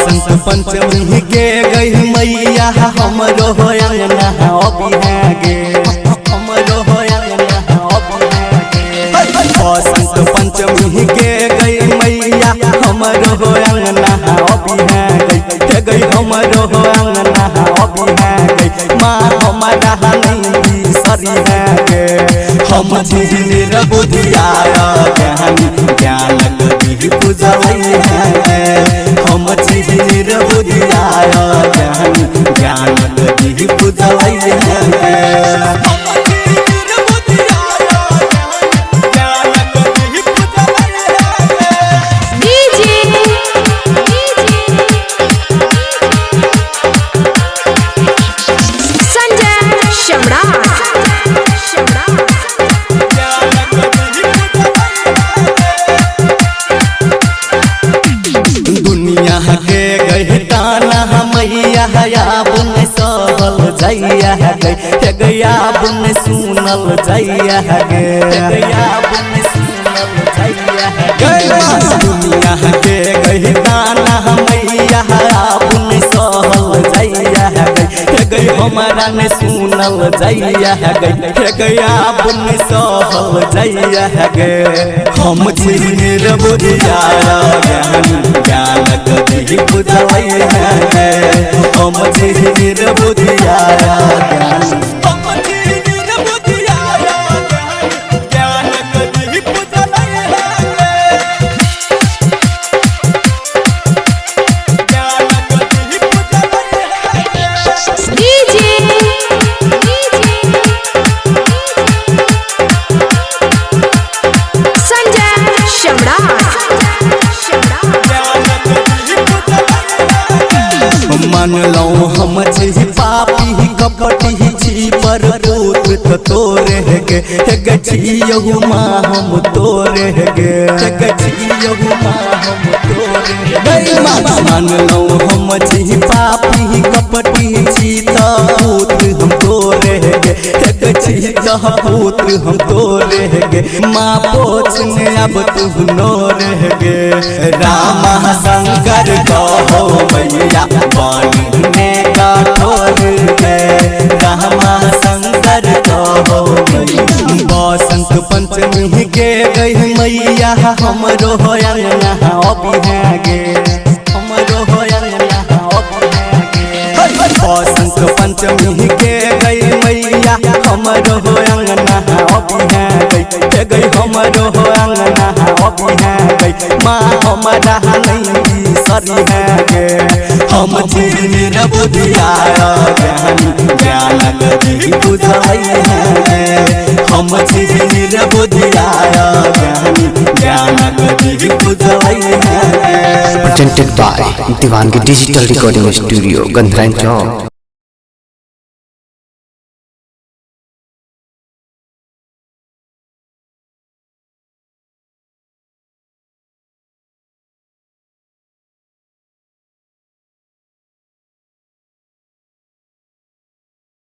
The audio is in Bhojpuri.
बसंत पंचमी के गई मैया हमरो हो अंगना अभी है गे हमरो हो अंगना अभी है गे बसंत पंचमी के गई मैया हमरो हो अंगना अभी है गई हमरो हो अंगना अभी है माँ हमारा नहीं सरी है गे हम झिझिर बुधिया ज्ञान गति पूजवई है हम झिझिर बुधिया ज्ञान गति पूजवई है गया बुन सुनल जैया गे गया बुन सुनल जैया गे दुनिया के गई दाना मैया बुन सहल जैया गे गई हमारा ने सुनल जैया गे गया बुन सहल जैया गे हम झिझिर बुधिया ज्ञान गति पूजवई है हम झिझिर बुधिया मान लो हम छी पापी कपटी छी पर पुत्र तोरे गे गछियहु माँ हम तोरे गे गछियहु माँ हम तोरे गे मान लो हम छी पापी कपटी छी पुत्र हम तोरे गे गछिया पुत्र हम तोरे गे माँ पोछने अब तू नोरे गे रामा शंकर कहो मैया ने काठोर है रामा शंकर कहो बसंत पंचमी के गई मैया हमरो हो अंगना अभी है गे हमरो हो अंगना अभी है गे बसंत पंचमी के गई मैया हमरो हो अंगना अभी है गई हमरो हो अंगना अभी है माँ हमारा नहीं सरी है गे हम झिझिर बुधिया ज्ञान गति पूजवई है हम झिझिर बुधिया ज्ञान गति पूजवई है presented by Diwangi Digital Recording Studio, Gandhran Chowk।